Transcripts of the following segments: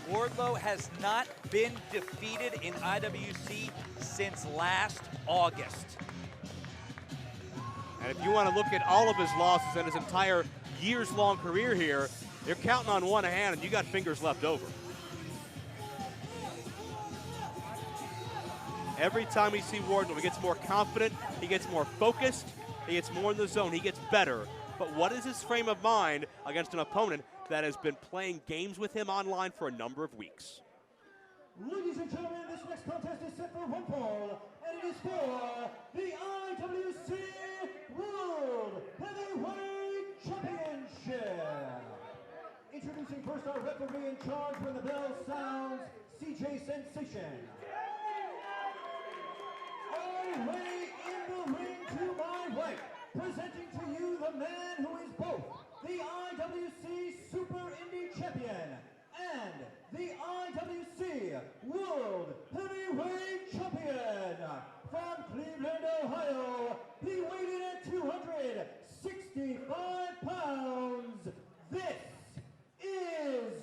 Wardlow has not been defeated in IWC since last August. And if you want to look at all of his losses and his entire years-long career here, you're counting on one hand and you got fingers left over. Every time we see Wardlow, he gets more confident, he gets more focused, he gets more in the zone, he gets better. But what is his frame of mind against an opponent that has been playing games with him online for a number of weeks? Ladies and gentlemen, this next contest is set for one fall, and it is for the IWC World Heavyweight Championship. Introducing first our referee in charge when the bell sounds, CJ Sensation. All the way in the ring to my right, presenting to you the man who is both the IWC Super Indie Champion and the IWC World Heavyweight Champion. From Cleveland, Ohio, he weighed in at 265 pounds. This is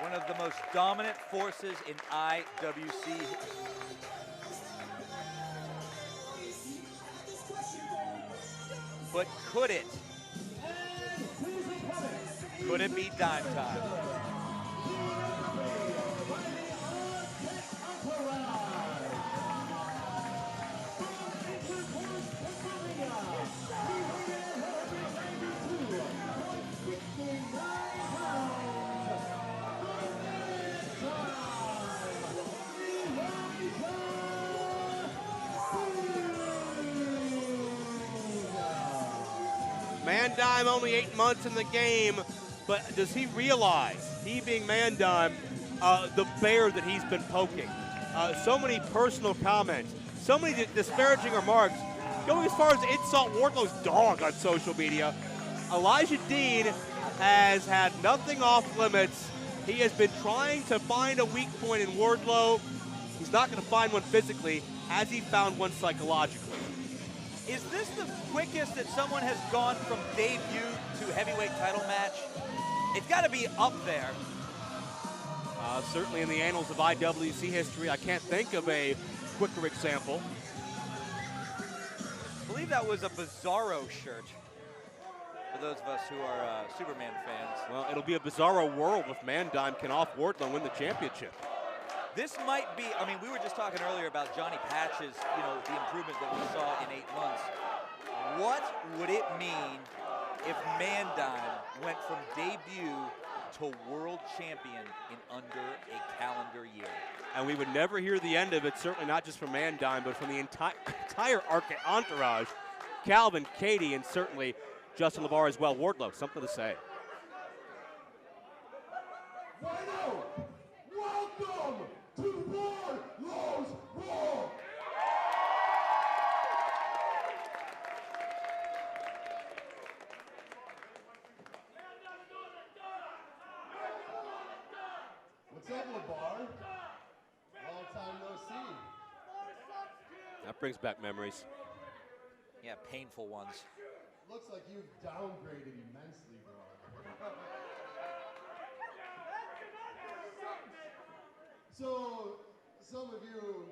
One of the most dominant forces in IWC. But could it? Could it be dime time? Mandime only 8 months in the game, but does he realize, he being Mandime, the bear that he's been poking? So many personal comments, so many disparaging remarks, going as far as to insult Wardlow's dog on social media. Elijah Dean has had nothing off limits. He has been trying to find a weak point in Wardlow. He's not going to find one physically. Has he found one psychologically? Is this the quickest that someone has gone from debut to heavyweight title match? It's got to be up there. Certainly in the annals of IWC history, I can't think of a quicker example. I believe that was a Bizarro shirt, for those of us who are Superman fans. Well, it'll be a Bizarro world if Mandime can off Wardlow and win the championship. This might be, I mean, we were just talking earlier about Johnny Patch's, the improvement that we saw in 8 months. What would it mean if Mandime went from debut to world champion in under a calendar year? And we would never hear the end of it, certainly not just from Mandime, but from the entire entourage, Calvin, Katie, and certainly Justin LeVar as well. Wardlow, something to say. Welcome to Wardlow's Raw. What's up, LeVar? Long time no see. That brings back memories. Yeah, painful ones. Looks like you've downgraded immensely, bro. So, some of you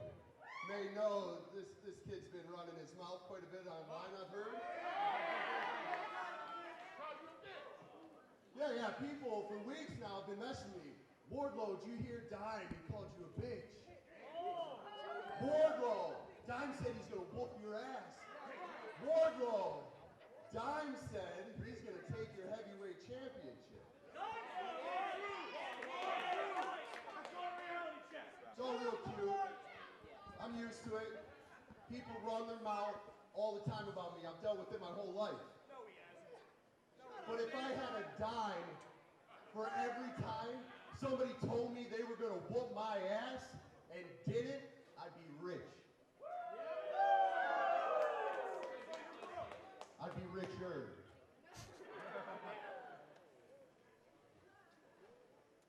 may know this kid's been running his mouth quite a bit online, I've heard. Yeah, people for weeks now have been messaging me. Wardlow, did you hear Dime? He called you a bitch. Wardlow, Dime said he's gonna whoop your ass. Wardlow, Dime said he's gonna take your heavyweight championship. It's all real cute. I'm used to it. People run their mouth all the time about me. I've dealt with it my whole life. But if I had a dime for every time somebody told me they were going to whoop my ass and did it, I'd be rich. I'd be richer.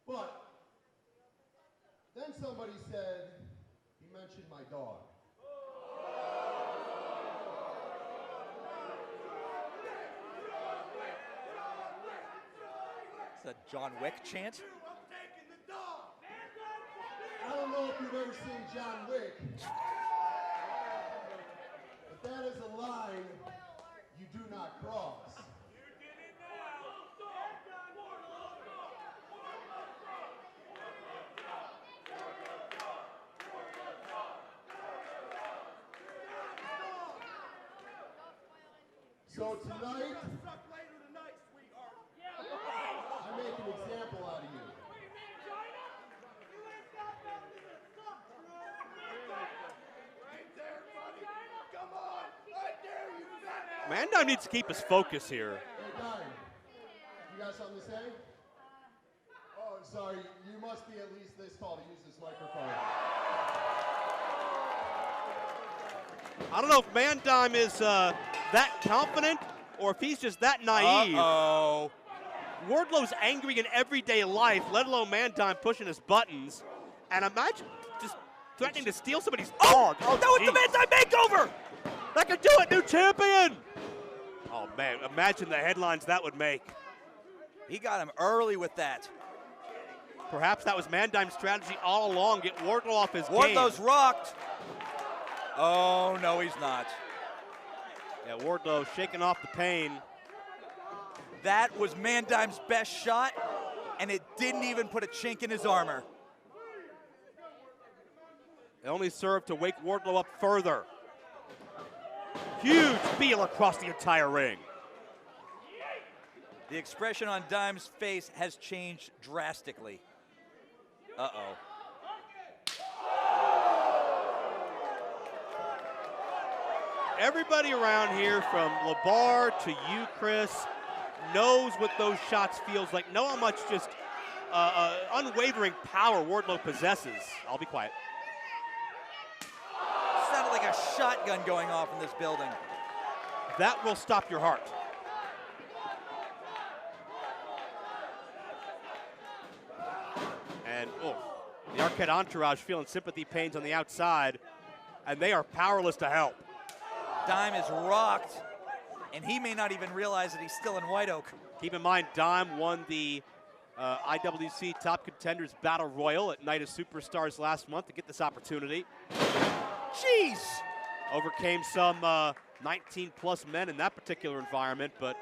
But then somebody said he mentioned my dog. a John Wick chant. I don't know if you've ever seen John Wick, but that is a line you do not cross. So tonight, I make an example out of you. Mandime needs to keep his focus here. Hey, Dime, you got something to say? Oh, sorry, you must be at least this tall to use this microphone. I don't know if Mandime is that confident or if he's just that naive. Uh-oh. Wardlow's angry in everyday life, let alone Mandime pushing his buttons. And imagine just threatening to steal somebody's dog. Oh, that was the Mandime makeover! That could do it, new champion! Oh, man, imagine the headlines that would make. He got him early with that. Perhaps that was Mandime's strategy all along, get Wardlow off his game. Wardlow's rocked. Oh, no, he's not. Yeah, Wardlow shaking off the pain. That was Mandime's best shot, and it didn't even put a chink in his armor. It only served to wake Wardlow up further. Huge feel across the entire ring. The expression on Dime's face has changed drastically. Uh-oh. Everybody around here, from LeBar to you, Chris, knows what those shots feels like, know how much just unwavering power Wardlow possesses. I'll be quiet. Sounded like a shotgun going off in this building. That will stop your heart. And, the Arquette entourage feeling sympathy pains on the outside, and they are powerless to help. Dime is rocked, and he may not even realize that he's still in White Oak. Keep in mind, Dime won the IWC Top Contenders Battle Royal at Night of Superstars last month to get this opportunity. Jeez! Overcame some 19-plus men in that particular environment, but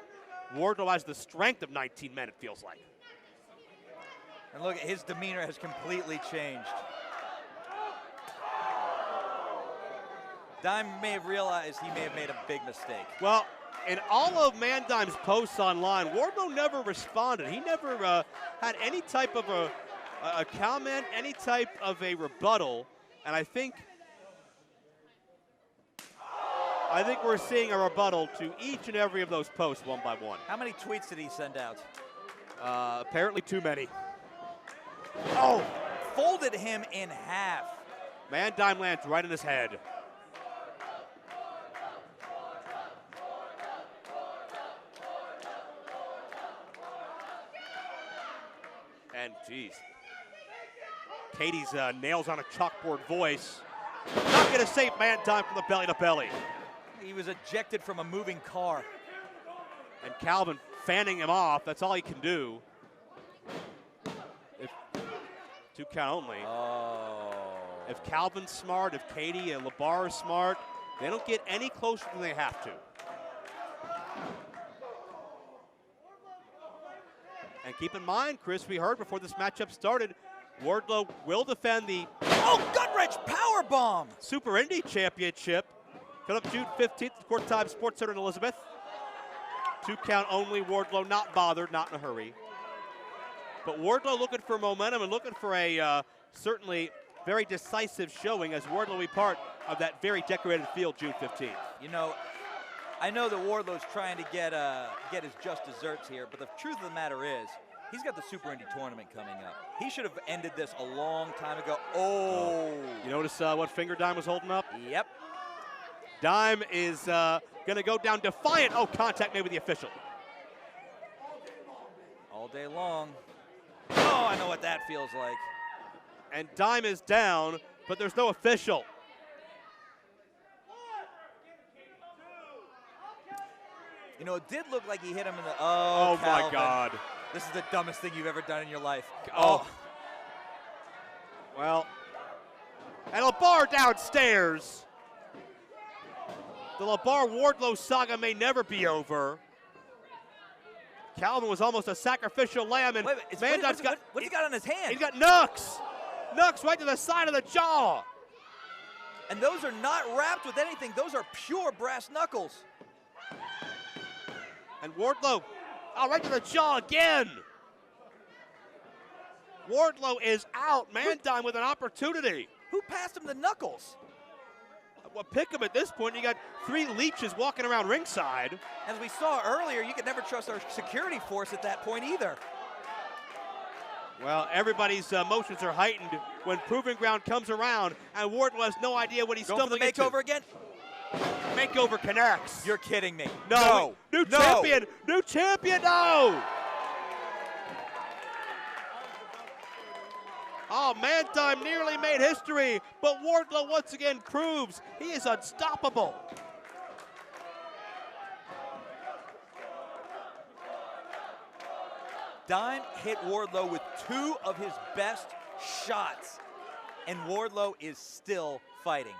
Wardlow has the strength of 19 men, it feels like. And look, his demeanor has completely changed. Dime may have realized he may have made a big mistake. Well, in all of Mandime's posts online, Wardlow never responded. He never had any type of a comment, any type of a rebuttal, and I think we're seeing a rebuttal to each and every of those posts one by one. How many tweets did he send out? Apparently too many. Oh, folded him in half. Mandime lands right in his head. And, geez. Katie's nails on a chalkboard voice. Not going to save Mandime from the belly to belly. He was ejected from a moving car. And Calvin fanning him off. That's all he can do. Two count only. Oh. If Calvin's smart, if Katie and LeBar are smart, they don't get any closer than they have to. And keep in mind, Chris, we heard before this matchup started, Wardlow will defend the gut-wrench powerbomb! Super Indie Championship. Coming up June 15th at Court Time Sports Center in Elizabeth. Two count only. Wardlow not bothered, not in a hurry. But Wardlow looking for momentum and looking for a certainly very decisive showing as Wardlow will be part of that very decorated field June 15th. You know, I know that Wardlow's trying to get his just desserts here, but the truth of the matter is, he's got the Super Indie Tournament coming up. He should have ended this a long time ago. Oh. You notice what finger Dime was holding up? Yep. Dime is going to go down defiant. Oh, contact made with the official. All day long. Oh, I know what that feels like. And Dime is down, but there's no official. You know, it did look like he hit him in the, Oh my Calvin. God. This is the dumbest thing you've ever done in your life. Oh. Well, and LeBar downstairs. The LeBar Wardlow saga may never be over. Calvin was almost a sacrificial lamb, and Wait, Mandine's what's he got on his hand? He's got knucks. Knucks right to the side of the jaw. And those are not wrapped with anything. Those are pure brass knuckles. And Wardlow, right to the jaw again. Wardlow is out. Mandine with an opportunity. Who passed him the knuckles? Well, pick him at this point. You got 3 leeches walking around ringside. As we saw earlier, you could never trust our security force at that point either. Well, everybody's emotions are heightened when Proving Ground comes around, and Wardlow has no idea what he's Going for the stumbling into. makeover again? Makeover connects. You're kidding me. No. New No. champion. New champion. No. Oh, Mandime nearly made history, but Wardlow once again proves he is unstoppable. Dime hit Wardlow with 2 of his best shots, and Wardlow is still fighting.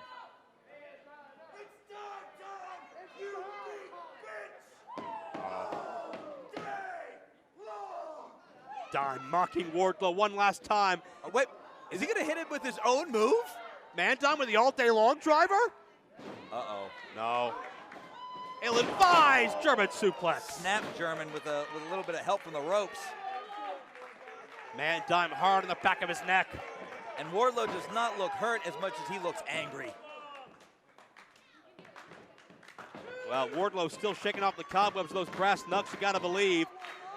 Dime mocking Wardlow one last time. Oh, wait, is he going to hit him with his own move? Mandime with the all-day long driver? Uh-oh. No. Ill-advised German suplex. Snap German with a little bit of help from the ropes. Mandime hard on the back of his neck. And Wardlow does not look hurt as much as he looks angry. Well, Wardlow's still shaking off the cobwebs of those brass knucks, you gotta believe.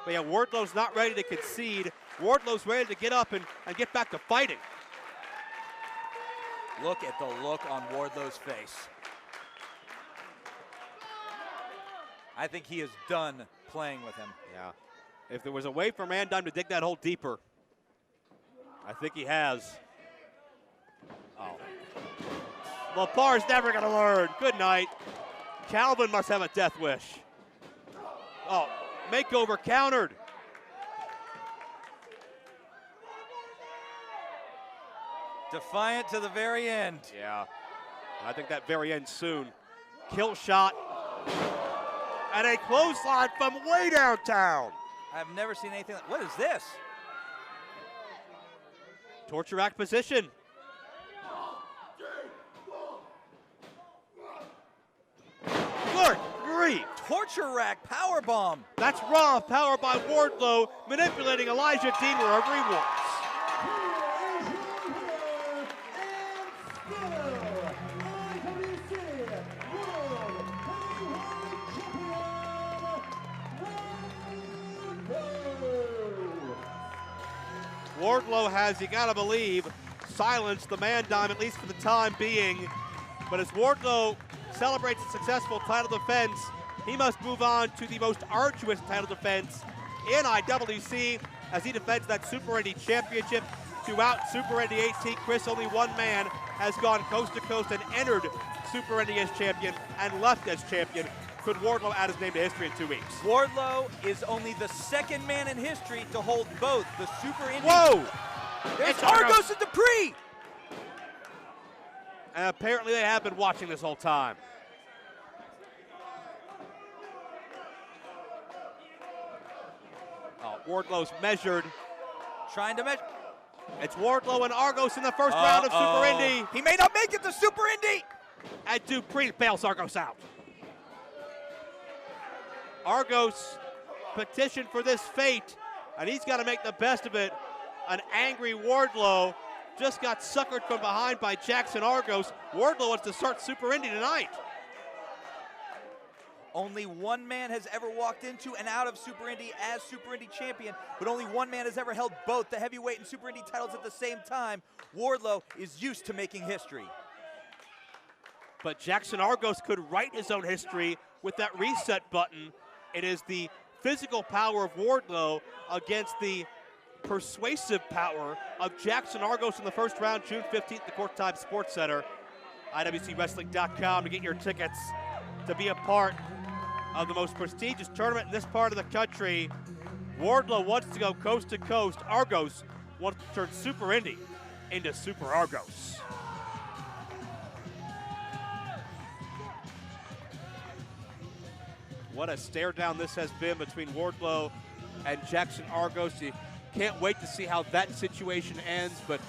But yeah, Wardlow's not ready to concede. Wardlow's ready to get up and get back to fighting. Look at the look on Wardlow's face. I think he is done playing with him. Yeah. If there was a way for Mandime to dig that hole deeper, I think he has. Oh. LeBar's never gonna learn. Good night. Calvin must have a death wish. Oh, makeover countered. Defiant to the very end. Yeah. I think that very end soon. Kill shot. And a clothesline from way downtown. I've never seen anything like, what is this? Torture rack position. Good grief. Torture rack powerbomb. That's raw power by Wardlow, manipulating Elijah Dean wherever he wants. Wardlow has, you gotta believe, silenced the Mandime, at least for the time being. But as Wardlow celebrates a successful title defense, he must move on to the most arduous title defense in IWC as he defends that Super Indy Championship. Throughout Super Indy 18, Chris, only one man has gone coast to coast and entered Super Indy as champion and left as champion. Could Wardlow add his name to history in 2 weeks? Wardlow is only the second man in history to hold both the Super Indy. Whoa! There's Argos and Dupree! And apparently they have been watching this whole time. Oh, Wardlow's measured. Trying to measure. It's Wardlow and Argos in the first round of Super Indy. He may not make it to Super Indy! And Dupree bails Argos out. Argos petitioned for this fate, and he's got to make the best of it. An angry Wardlow just got suckered from behind by Jackson Argos. Wardlow wants to start Super Indy tonight. Only one man has ever walked into and out of Super Indy as Super Indy champion, but only one man has ever held both the heavyweight and Super Indy titles at the same time. Wardlow is used to making history. But Jackson Argos could write his own history with that reset button. It is the physical power of Wardlow against the persuasive power of Jackson Argos in the first round, June 15th, the Court Time Sports Center. IWCWrestling.com to get your tickets to be a part of the most prestigious tournament in this part of the country. Wardlow wants to go coast to coast. Argos wants to turn Super Indy into Super Argos. What a stare down this has been between Wardlow and Jackson Argos. You can't wait to see how that situation ends. But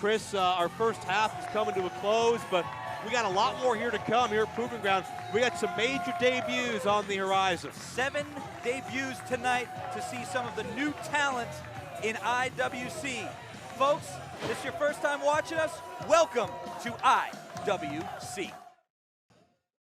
Chris, our first half is coming to a close, but we got a lot more here to come here at Proving Ground. We got some major debuts on the horizon. 7 debuts tonight to see some of the new talent in IWC. Folks, this is your first time watching us? Welcome to IWC.